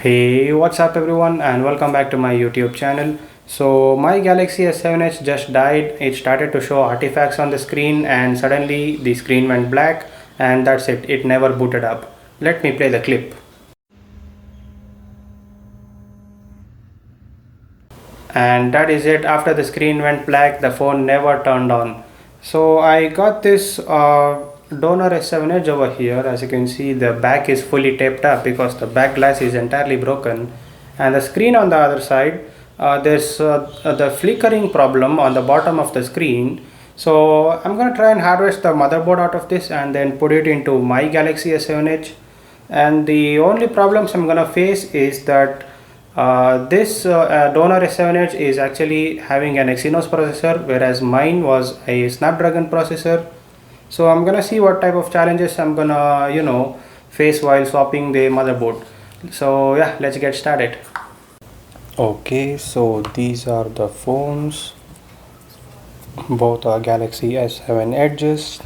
Hey, what's up everyone and welcome back to my YouTube channel. So my Galaxy S7 Edge just died. It started to show artifacts on the screen and suddenly the screen went black and that's it. It never booted up. Let me play the clip. And that is it. After the screen went black, the phone never turned on. So I got this donor S7 Edge over here. As you can see, the back is fully taped up because the back glass is entirely broken, and the screen on the other side, there's the flickering problem on the bottom of the screen. So I'm gonna try and harvest the motherboard out of this and then put it into my Galaxy S7 Edge. And the only problems I'm gonna face is that this donor S7 Edge is actually having an Exynos processor, whereas mine was a Snapdragon processor. So I'm gonna see what type of challenges I'm gonna face while swapping the motherboard. So yeah, let's get started. Okay, so these are the phones. Both are Galaxy S7 Edges.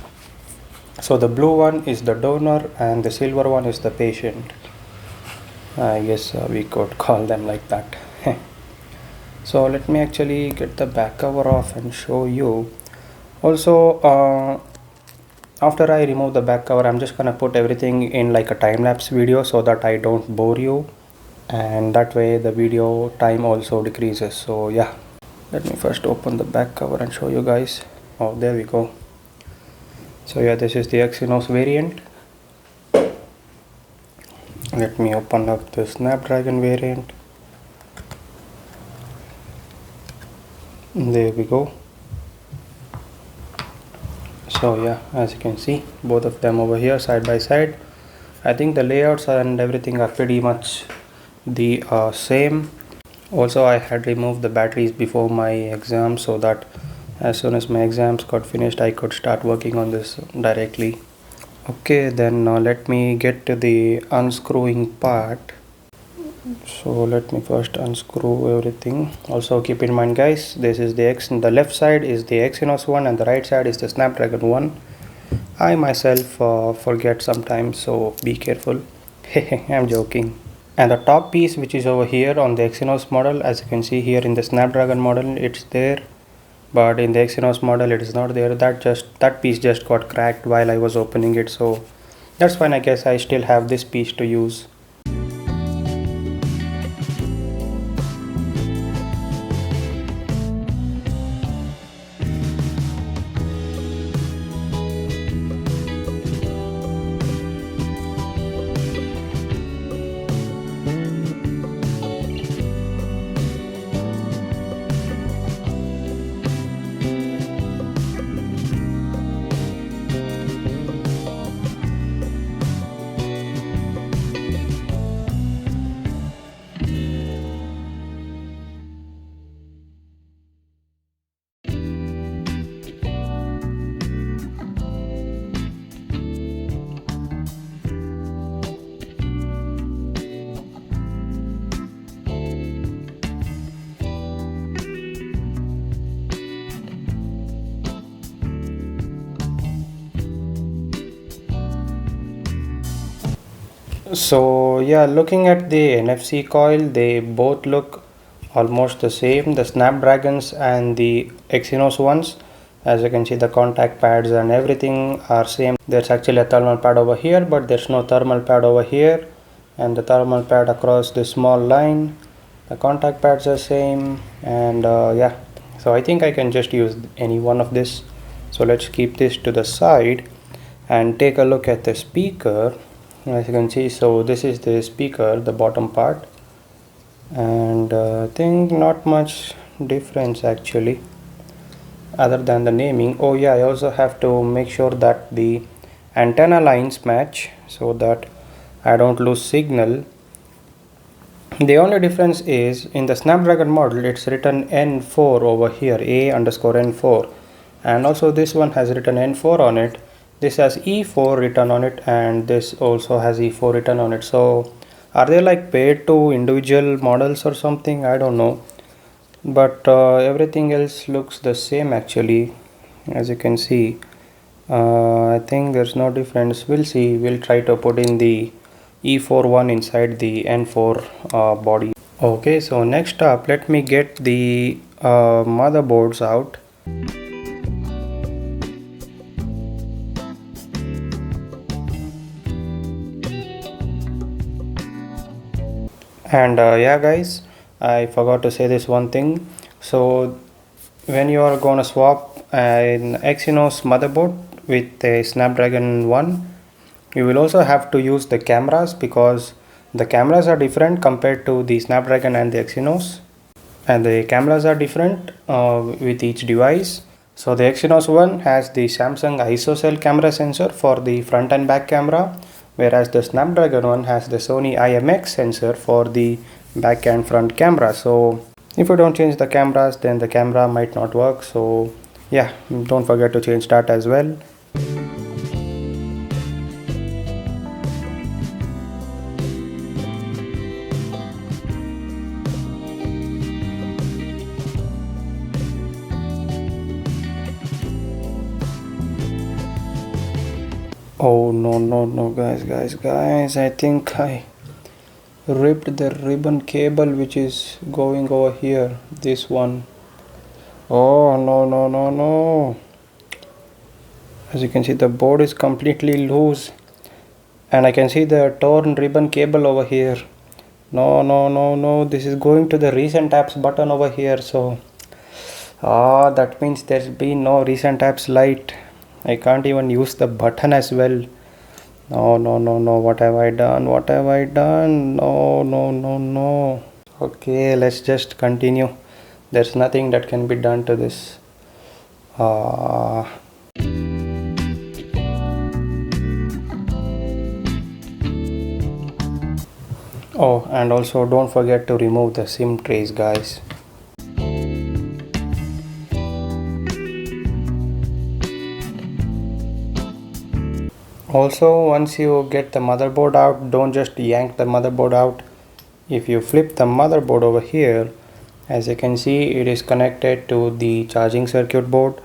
So the blue one is the donor and the silver one is the patient. I guess we could call them like that. So let me actually get the back cover off and show you. Also, after I remove the back cover, I'm just gonna put everything in like a time-lapse video so that I don't bore you, and that way the video time also decreases. So yeah, let me first open the back cover and show you guys. Oh, there we go. So yeah, this is the Exynos variant. Let me open up the Snapdragon variant. There we go. So yeah, as you can see, both of them over here side by side. I think the layouts and everything are pretty much the same. Also, I had removed the batteries before my exam so that as soon as my exams got finished, I could start working on this directly. Okay, then let me get to the unscrewing part. So let me first unscrew everything. Also keep in mind guys, this is the left side is the Exynos one and the right side is the Snapdragon one. I myself forget sometimes, so be careful. I'm joking. And the top piece which is over here on the Exynos model, as you can see here in the Snapdragon model it's there, but in the Exynos model it is not there. That piece just got cracked while I was opening it, so that's fine. I guess I still have this piece to use. So yeah, looking at the NFC coil, they both look almost the same, the Snapdragons and the Exynos ones. As you can see, the contact pads and everything are same. There's actually a thermal pad over here, but there's no thermal pad over here, and the thermal pad across the small line. The contact pads are same, and yeah, so I think I can just use any one of this. So let's keep this to the side and take a look at the speaker. As you can see, so this is the speaker, the bottom part, and I think not much difference actually other than the naming. Oh yeah, I also have to make sure that the antenna lines match so that I don't lose signal. The only difference is in the Snapdragon model it's written N4 over here, A_N4, and also this one has written N4 on it. This has E4 written on it, and this also has E4 written on it. So are they like paired to individual models or something? I don't know, but everything else looks the same actually. As you can see, I think there's no difference. We'll see. We'll try to put in the E4 one inside the N4 body. Okay, so next up, let me get the motherboards out. And yeah guys, I forgot to say this one thing. So when you are gonna swap an Exynos motherboard with a Snapdragon one, you will also have to use the cameras, because the cameras are different compared to the Snapdragon and the Exynos, and the cameras are different with each device. So the Exynos one has the Samsung ISOCELL camera sensor for the front and back camera, whereas the Snapdragon one has the Sony IMX sensor for the back and front camera. So if you don't change the cameras, then the camera might not work. So yeah, don't forget to change that as well. Oh no guys, I think I ripped the ribbon cable which is going over here, this one. Oh no, as you can see, the board is completely loose, and I can see the torn ribbon cable over here. No, this is going to the recent apps button over here. So that means there's been no recent apps light. I can't even use the button as well. No, what have I done? No. Okay, let's just continue. There's nothing that can be done to this. Oh, and also don't forget to remove the SIM trays, guys. Also, once you get the motherboard out, don't just yank the motherboard out. If you flip the motherboard over here, as you can see, it is connected to the charging circuit board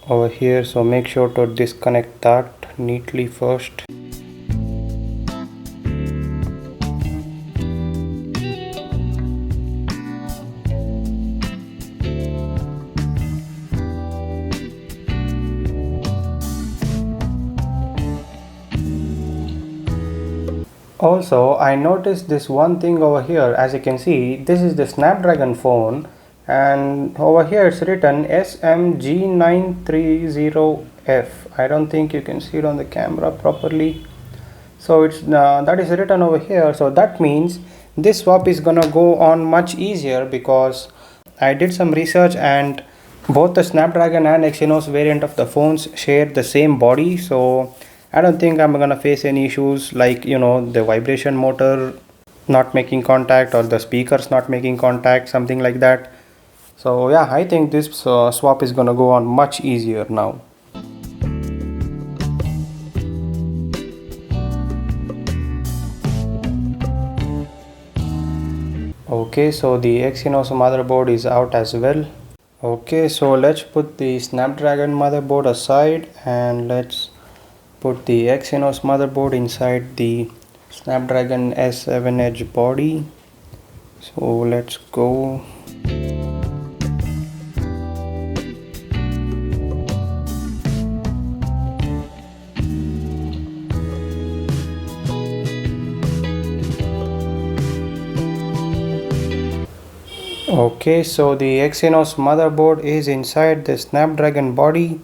over here. So make sure to disconnect that neatly first. Also, I noticed this one thing over here. As you can see, this is the Snapdragon phone, and over here it's written SMG930F. I don't think you can see it on the camera properly. So it's that is written over here. So that means this swap is gonna go on much easier, because I did some research and both the Snapdragon and Exynos variant of the phones share the same body. So I don't think I'm gonna face any issues like, the vibration motor not making contact or the speakers not making contact, something like that. So yeah, I think this swap is gonna go on much easier now. Okay, so the Exynos motherboard is out as well. Okay, so let's put the Snapdragon motherboard aside, and let's put the Exynos motherboard inside the Snapdragon S7 Edge body. So let's go. Okay, so the Exynos motherboard is inside the Snapdragon body,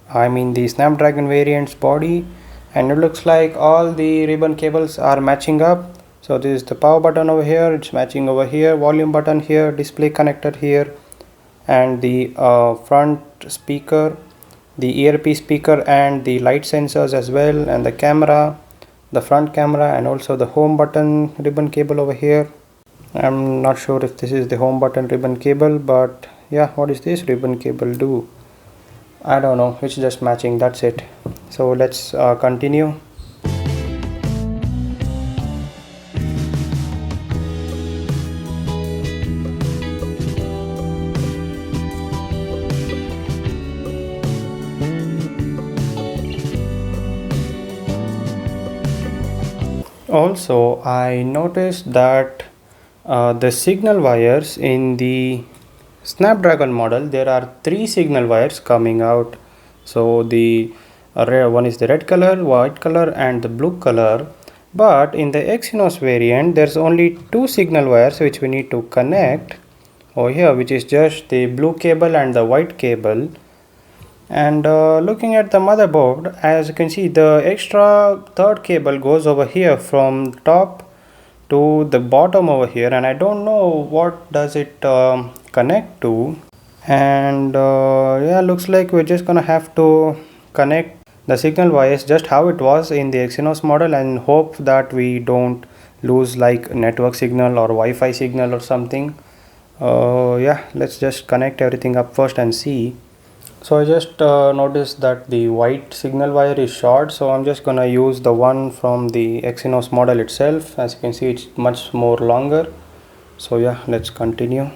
I mean the Snapdragon variant's body, and it looks like all the ribbon cables are matching up. So this is the power button over here, it's matching over here, volume button here, display connector here, and the front speaker, the earpiece speaker, and the light sensors as well, and the camera, the front camera, and also the home button ribbon cable over here. I'm not sure if this is the home button ribbon cable, but yeah, what is this ribbon cable do? I don't know, it's just matching, that's it. So let's continue. Also, I noticed that the signal wires in the Snapdragon model, there are three signal wires coming out. So the one is the red color, white color, and the blue color. But in the Exynos variant, there's only two signal wires which we need to connect over here, which is just the blue cable and the white cable. And looking at the motherboard, as you can see, the extra third cable goes over here from top to the bottom over here, and I don't know what does it connect to. And yeah, looks like we're just gonna have to connect the signal wires just how it was in the Exynos model and hope that we don't lose like network signal or Wi-Fi signal or something. Yeah, let's just connect everything up first and see. So I just noticed that the white signal wire is short, so I'm just gonna use the one from the Exynos model itself. As you can see, it's much more longer. So yeah, let's continue.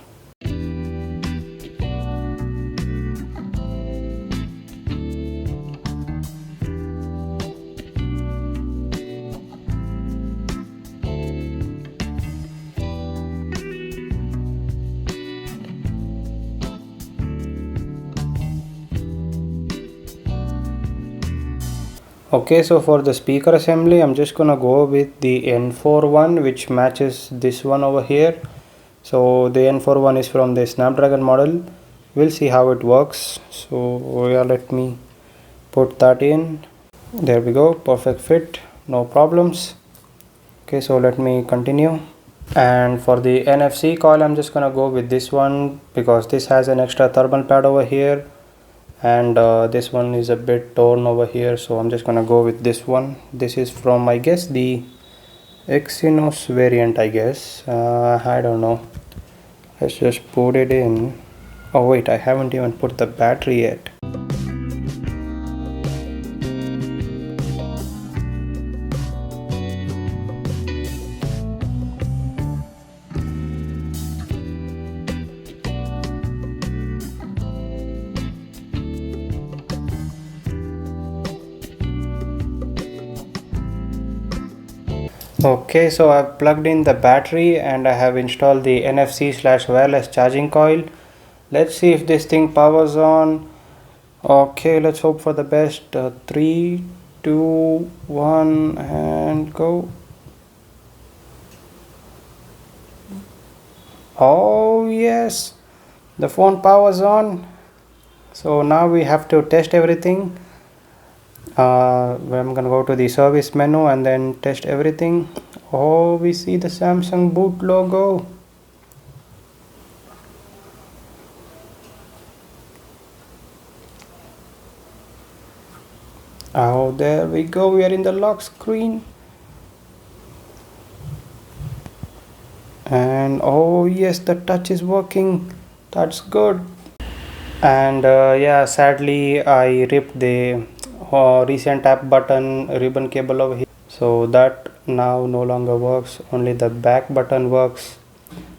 Okay, so for the speaker assembly, I'm just gonna go with the N4 one, which matches this one over here. So the N4 one is from the Snapdragon model. We'll see how it works. So yeah, let me put that in. There we go, perfect fit, no problems. Okay, so let me continue. And for the NFC coil, I'm just gonna go with this one because this has an extra thermal pad over here, and this one is a bit torn over here, so I'm just gonna go with this one. This is from, I guess, the Exynos variant, I guess. I don't know. Let's just put it in. Oh wait, I haven't even put the battery yet. Okay, so I've plugged in the battery and I have installed the NFC/wireless charging coil. Let's see if this thing powers on. Okay, let's hope for the best. 3, 2, 1, and go. Oh yes, the phone powers on. So now we have to test everything. I'm gonna go to the service menu and then test everything. Oh, we see the Samsung boot logo. Oh, there we go, we are in the lock screen. And oh yes, the touch is working. That's good. And yeah, sadly I ripped the recent app button ribbon cable over here, so that now no longer works. Only the back button works.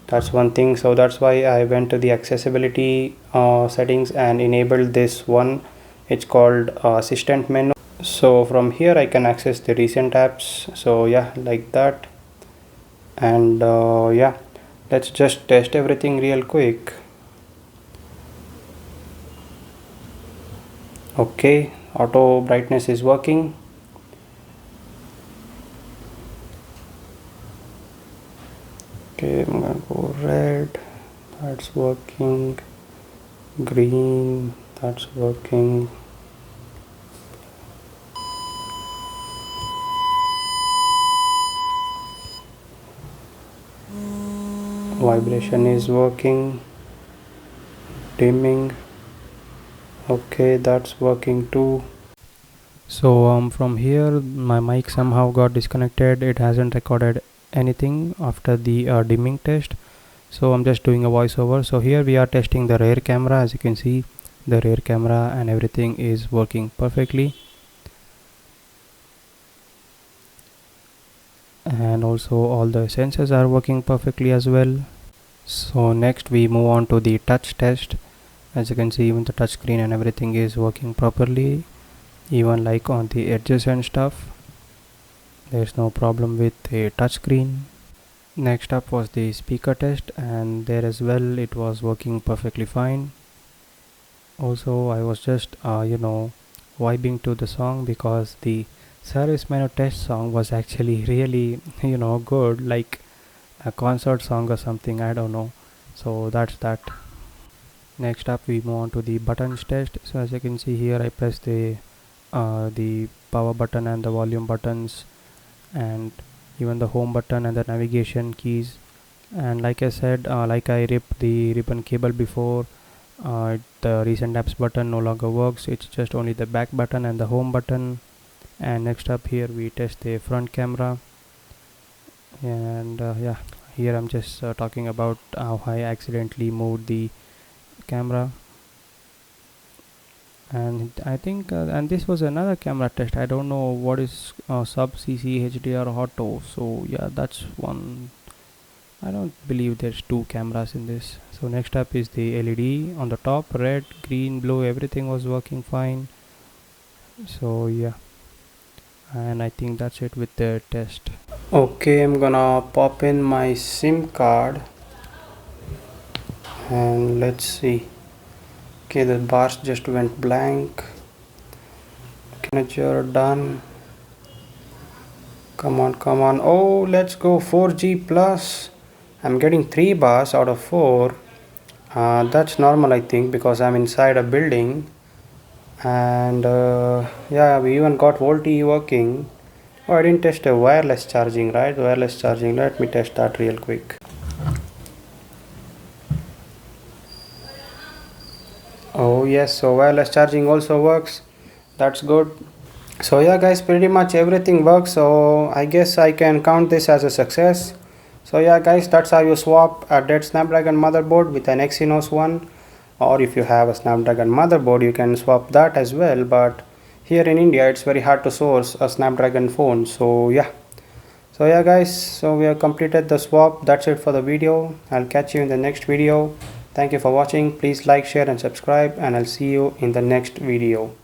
That's one thing. So that's why I went to the accessibility settings and enabled this one. It's called assistant menu. So from here I can access the recent apps. So yeah, like that. And yeah, let's just test everything real quick. Okay, auto brightness is working. Okay, I'm gonna go red. That's working. Green. That's working. Vibration is working. Dimming. Okay, that's working too. So from here my mic somehow got disconnected. It hasn't recorded anything after the dimming test, so I'm just doing a voiceover. So here we are testing the rear camera. As you can see, the rear camera and everything is working perfectly, and also all the sensors are working perfectly as well. So next we move on to the touch test. As you can see, even the touch screen and everything is working properly, even like on the edges and stuff. There's no problem with a touchscreen. Next up was the speaker test, and there as well it was working perfectly fine. Also, I was just vibing to the song because the service menu test song was actually really good, like a concert song or something, I don't know. So that's that. Next up we move on to the buttons test. So as you can see here, I press the power button and the volume buttons, and even the home button and the navigation keys. And like I said, like I ripped the ribbon cable before, the recent apps button no longer works. It's just only the back button and the home button. And next up here we test the front camera. And yeah, here I'm just talking about how I accidentally moved the camera. And I think and this was another camera test. I don't know what is sub cc hdr auto. So yeah, that's one. I don't believe there's two cameras in this. So next up is the LED on the top, red, green, blue, everything was working fine. So yeah, and I think that's it with the test. Okay, I'm gonna pop in my SIM card and let's see. Okay, the bars just went blank. Signature done. Come on, come on. Oh, let's go 4G plus. I'm getting 3 bars out of 4. That's normal, I think, because I'm inside a building. And yeah, we even got VoLTE working. Oh, I didn't test a wireless charging, right? Wireless charging. Let me test that real quick. Oh yes, so wireless charging also works. That's good. So yeah guys, pretty much everything works, so I guess I can count this as a success. So yeah guys, that's how you swap a dead Snapdragon motherboard with an Exynos one, or if you have a Snapdragon motherboard you can swap that as well, but here in India it's very hard to source a Snapdragon phone. So yeah guys, so we have completed the swap. That's it for the video. I'll catch you in the next video. Thank you for watching. Please like, share and subscribe, and I'll see you in the next video.